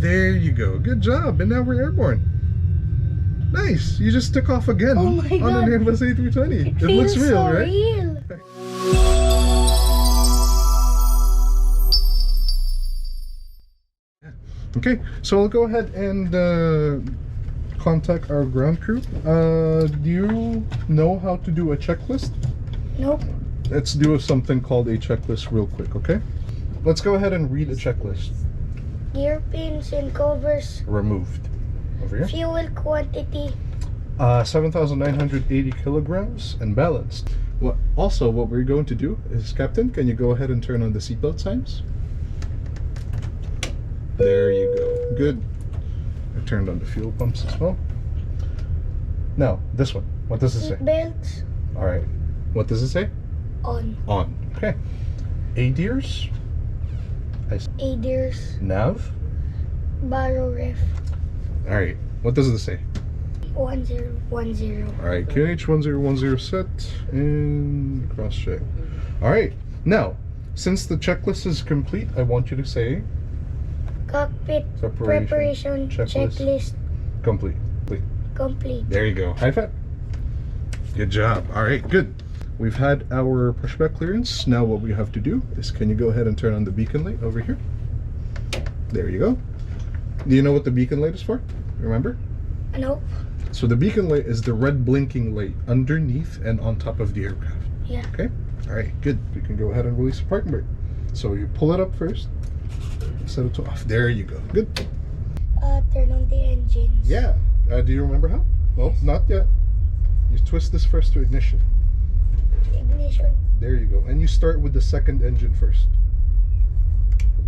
There you go. Good job. And now we're airborne. Nice. You just took off again Oh my on an God. Airbus A320. It feels looks real, so right? real. Okay, so I'll go ahead and contact our ground crew. Do you know how to do a checklist? Nope. Let's do something called a checklist real quick, okay? Let's go ahead and read a checklist. Gear pins and covers. Removed. Over here. Fuel quantity. 7,980 kilograms and balanced. What we're going to do is, Captain, can you go ahead and turn on the seatbelt signs? There you go. Good. I turned on the fuel pumps as well. Now, this one. What does it say? Seatbelts. Alright. What does it say? On. On. Okay. ADIRS. ADIRS. Nav. Baro ref. Alright. What does it say? 1010. Alright. QNH 1010 set and cross check. Alright. Now, since the checklist is complete, I want you to say Cockpit separation, preparation checklist complete. complete. There you go. High five. Good job. Alright, good. We've had our pushback clearance. Now what we have to do is, can you go ahead and turn on the beacon light over here? There you go. Do you know what the beacon light is for? Remember? Nope. So the beacon light is the red blinking light underneath and on top of the aircraft. Yeah. Okay? Alright, good. We can go ahead and release the parking brake. So you pull it up first. Set it to off. There you go. Good. Turn on the engines. Yeah. Do you remember how? Well, not yet. You twist this first to ignition. Ignition. There you go. And you start with the second engine first.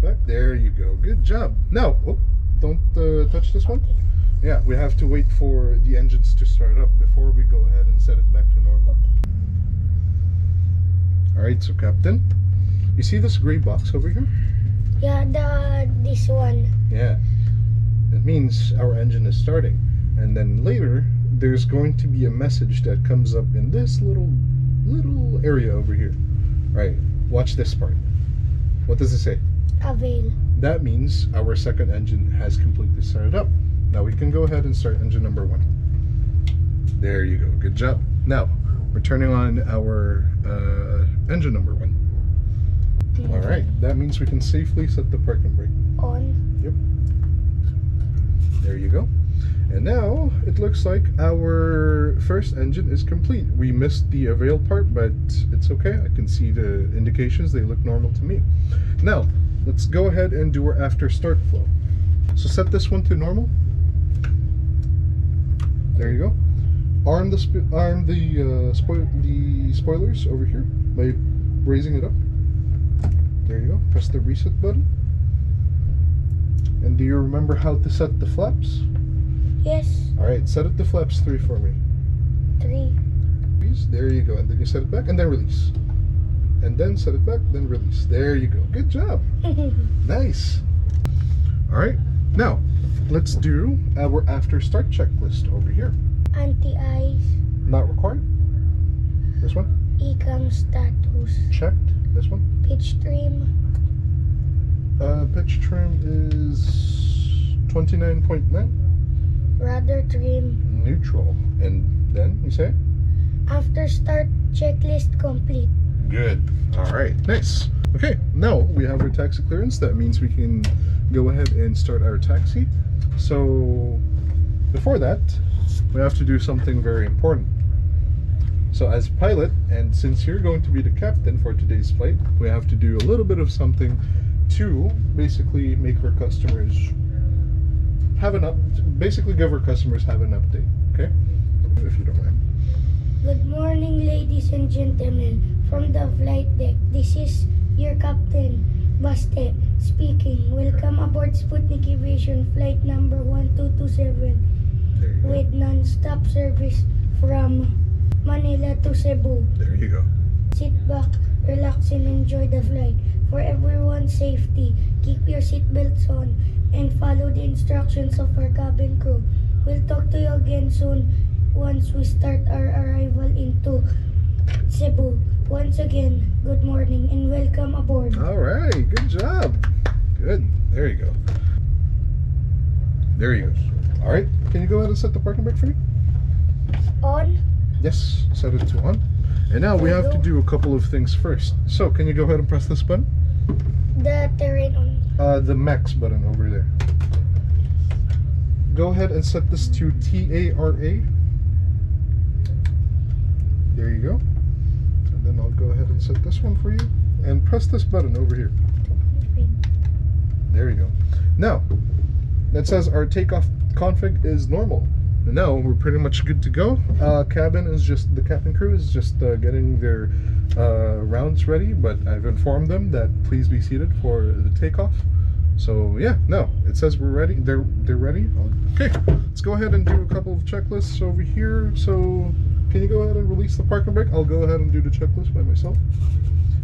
Back. There you go. Good job. Now, don't touch this one. Okay. Yeah, we have to wait for the engines to start up before we go ahead and set it back to normal. Alright, so Captain, you see this gray box over here? Yeah, this one. Yeah. That means our engine is starting. And then later, there's going to be a message that comes up in this little area over here. Right, watch this part. What does it say? Avail. That means our second engine has completely started up. Now we can go ahead and start engine number 1. There you go. Good job. Now, we're turning on our engine number 1. Alright, that means we can safely set the parking brake. On. Yep. There you go. And now, it looks like our first engine is complete. We missed the avail part, but it's okay. I can see the indications. They look normal to me. Now, let's go ahead and do our after start flow. So set this one to normal. There you go. Arm the spoilers over here by raising it up. There you go. Press the reset button. And do you remember how to set the flaps? Yes. Alright, set it to flaps 3 for me. 3. There you go. And then you set it back and then release. And then set it back, then release. There you go. Good job. Nice. Alright, now let's do our after start checklist over here. Anti-ice. Not required. This one. Ecam status. Checked. This one. Pitch trim. Pitch trim is 29.9. Rudder trim. Neutral. And then you say? After start checklist complete. Good. Alright, nice. Okay, now we have our taxi clearance. That means we can go ahead and start our taxi. So before that, we have to do something very important. So as pilot, and since you're going to be the captain for today's flight, we have to do a little bit of something to basically make our customers have basically give our customers have an update. Okay, if you don't mind. Good morning, ladies and gentlemen. From the flight deck, this is your captain, Baste, speaking. Welcome aboard Sputnik Aviation flight number 1227 with non-stop service from Manila to Cebu. There you go. Sit back, relax, and enjoy the flight. For everyone's safety, keep your seatbelts on and follow the instructions of our cabin crew. We'll talk to you again soon once we start our arrival into Cebu. Once again, good morning and welcome aboard. All right, good job. Good. There you go. There you go. All right, can you go ahead and set the parking brake for me? On. Yes, set it to on. And now we have to do a couple of things first. So can you go ahead and press this button? The terrain on. The max button over there. Go ahead and set this to TARA. There you go. And then I'll go ahead and set this one for you. And press this button over here. There you go. Now, that says our takeoff config is normal. And now we're pretty much good to go. The cabin crew is just getting their rounds ready, but I've informed them that please be seated for the takeoff. So yeah, no, it says we're ready. They're ready. Okay, let's go ahead and do a couple of checklists over here. So can you go ahead and release the parking brake? I'll go ahead and do the checklist by myself.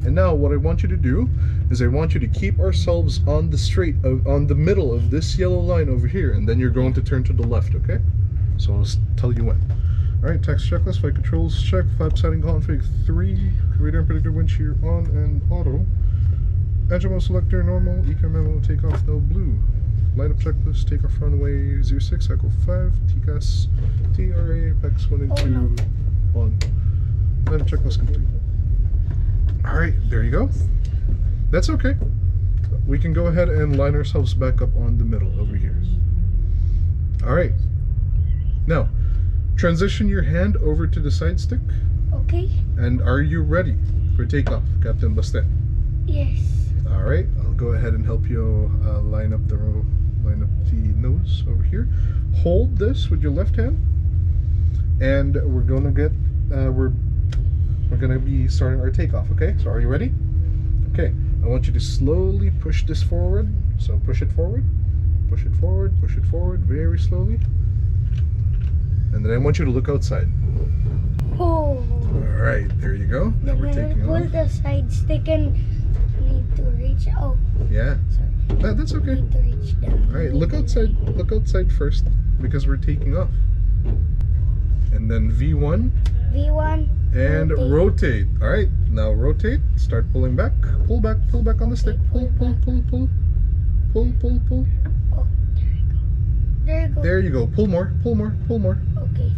And now what I want you to do is I want you to keep ourselves on the middle of this yellow line over here, and then you're going to turn to the left, okay? So I'll tell you when. Alright, taxi checklist, flight controls check, flap setting config 3, radar and predictor wind shear on and auto. Engine mode selector normal, eco memo, takeoff no blue. Lineup checklist, takeoff runway 06, echo 5, TCAS, TRA, PEX 1 and 2 on. Lineup checklist complete. Alright, there you go. That's okay. We can go ahead and line ourselves back up on the middle over here. Alright. Now, transition your hand over to the side stick. Okay. And are you ready for takeoff, Captain Bastet? Yes. Alright, I'll go ahead and help you line up the nose over here. Hold this with your left hand, and we're gonna get we're gonna be starting our takeoff. Okay, so are you ready? Okay, I want you to slowly push this forward. So push it forward, push it forward, push it forward very slowly, and then I want you to look outside. Oh. Alright, there you go. Now we're taking pull off. the side stick and need to reach out. Yeah. Sorry. That's okay. Need to reach down. Alright, look outside. Look outside first because we're taking off. And then V1. V1. And rotate. Alright, now rotate. Start pulling back. Pull back on the stick. Pull, pull, pull, pull. Pull, pull, pull. Oh, there you go. There you go. Pull more, pull more, pull more. Okay.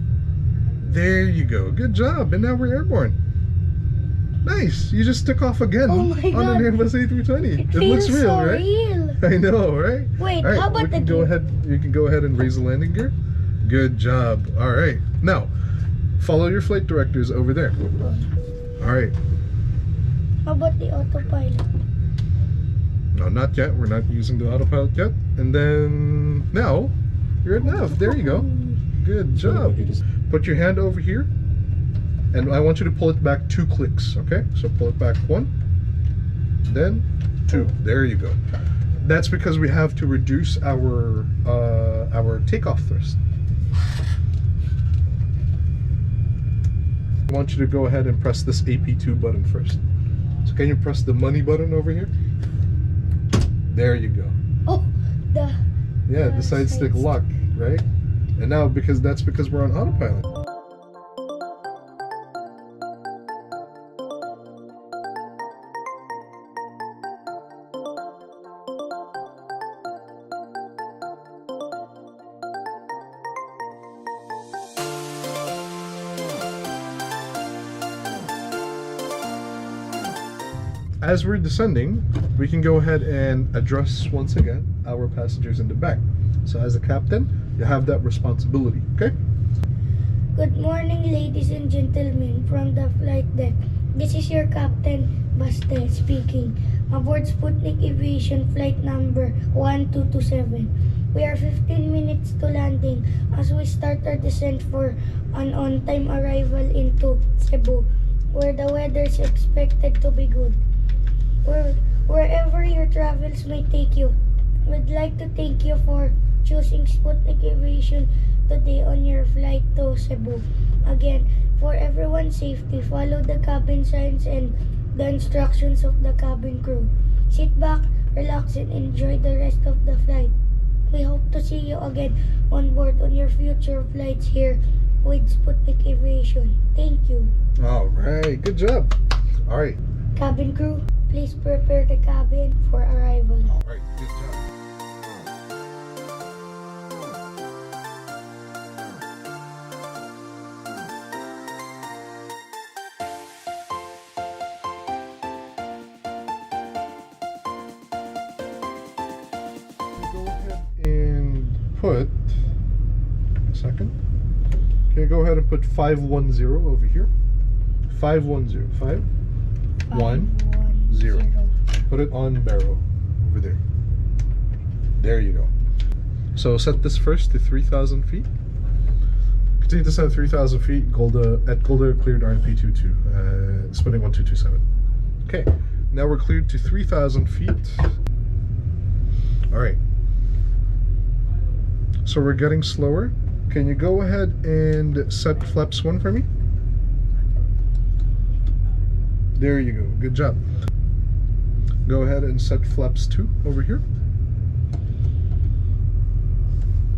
There you go. Good job. And now we're airborne. Nice. You just took off again Oh my on an God. Airbus A320. It looks feels real, so right? real. I know, right? Wait, All right, how about we the can go gear? ahead. You can go ahead and raise the landing gear. Good job. All right. Now, follow your flight directors over there. All right. How about the autopilot? No, not yet. We're not using the autopilot yet. And then now, you're at nav. There you go. Good job. Put your hand over here, and I want you to pull it back 2 clicks. Okay. So pull it back 1, then 2. There you go. That's because we have to reduce our takeoff thrust. I want you to go ahead and press this AP2 button first. So can you press the money button over here? There you go. Oh, the side stick lock, right? And now that's because we're on autopilot. As we're descending, we can go ahead and address once again our passengers in the back. So as a captain, you have that responsibility, okay? Good morning, ladies and gentlemen, from the flight deck. This is your Captain Baste speaking. Aboard Sputnik Aviation flight number 1227. We are 15 minutes to landing as we start our descent for an on-time arrival into Cebu, where the weather is expected to be good. Wherever your travels may take you, we'd like to thank you for choosing Sputnik Aviation today on your flight to Cebu. Again, for everyone's safety, follow the cabin signs and the instructions of the cabin crew. Sit back, relax, and enjoy the rest of the flight. We hope to see you again on board on your future flights here with Sputnik Aviation. Thank you. All right, good job. All right. Cabin crew, please prepare the cabin for arrival. All right, good job. go ahead and put a second. Okay, go ahead and put 510 over here. 510. 510. Put it on barrel over there. There you go. So set this first to 3,000 feet. Continue to set 3,000 feet. Golda cleared RNP22, Sputnik 1227. Okay, now we're cleared to 3,000 feet. All right. So we're getting slower. Can you go ahead and set flaps 1 for me? There you go. Good job. Go ahead and set flaps 2 over here.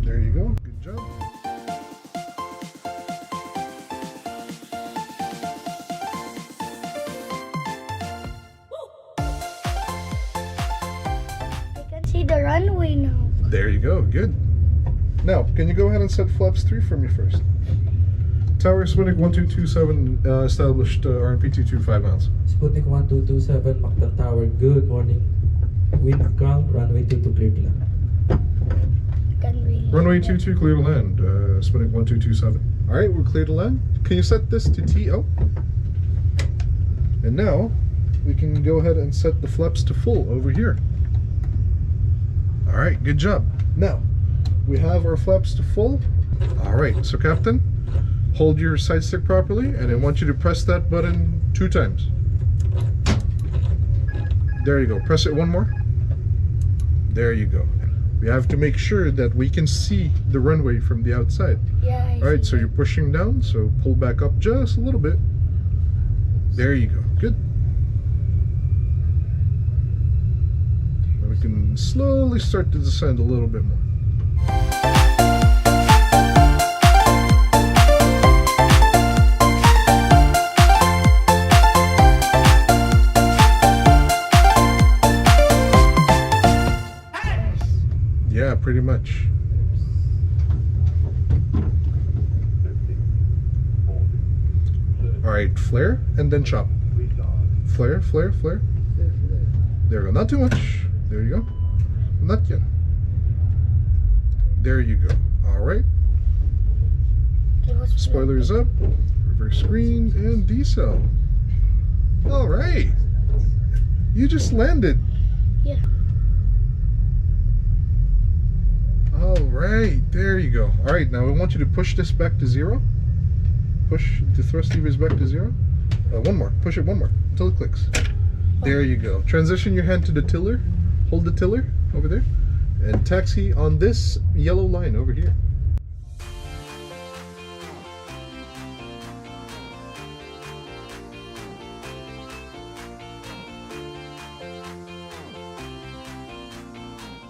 There you go. Good job. I can see the runway now. There you go. Good. Now, can you go ahead and set flaps 3 for me first? Tower Sputnik 1227 established RNP22 5 miles. Sputnik 1227, Mactan Tower, good morning. Wind calm, runway 22 clear to land. Runway 22 clear to land, Sputnik 1227. Alright, we're clear to land. Can you set this to TO? And now, we can go ahead and set the flaps to full over here. Alright, good job. Now, we have our flaps to full. Alright, so Captain, hold your side stick properly, and I want you to press that button 2 times. There you go. Press it 1 more. There you go. We have to make sure that we can see the runway from the outside. Yeah. Alright, so you're pushing down, so pull back up just a little bit. There you go. Good. And we can slowly start to descend a little bit more. Yeah, pretty much. Alright, flare and then chop. Flare, flare, flare. There you go. Not too much. There you go. Not yet. There you go. Alright. Spoilers up. Reverse screen and decel. Alright. You just landed. Yeah. Alright, there you go. Alright, now we want you to push this back to 0. Push the thrust levers back to 0. 1 more. Push it 1 more until it clicks. There you go. Transition your hand to the tiller. Hold the tiller over there. And taxi on this yellow line over here.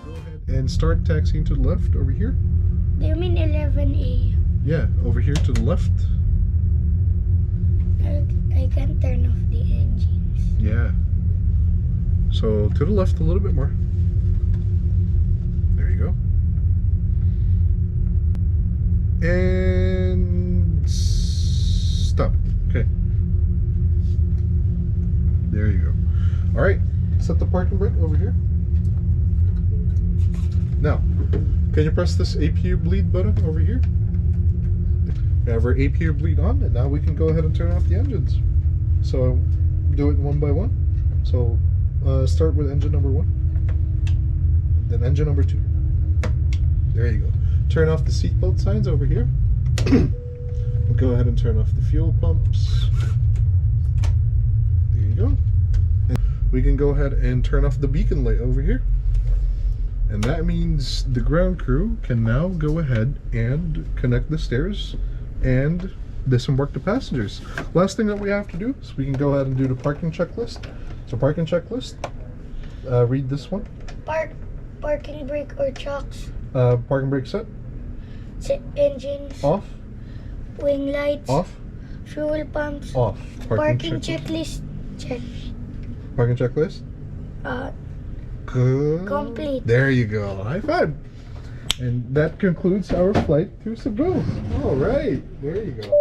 Go ahead and start taxiing to the left over here. Do you mean 11A? Yeah, over here to the left. I can turn off the engines. Yeah. So to the left a little bit more. There you go. And stop. Okay. There you go. All right. Set the parking brake over here. Now, can you press this APU bleed button over here? We have our APU bleed on, and now we can go ahead and turn off the engines. So do it 1 by 1. So start with engine number 1, then engine number 2. There you go. Turn off the seatbelt signs over here. We'll go ahead and turn off the fuel pumps. There you go. And we can go ahead and turn off the beacon light over here. And that means the ground crew can now go ahead and connect the stairs and disembark the passengers. Last thing that we have to do is we can go ahead and do the parking checklist. So parking checklist, read this one. Parking brake or chocks. Parking brake set. Engines. Off. Wing lights. Off. Fuel pumps. Off. Parking checklist. Check. Parking checklist. Good. Complete. There you go. High five. And that concludes our flight to Cebu. All right. There you go.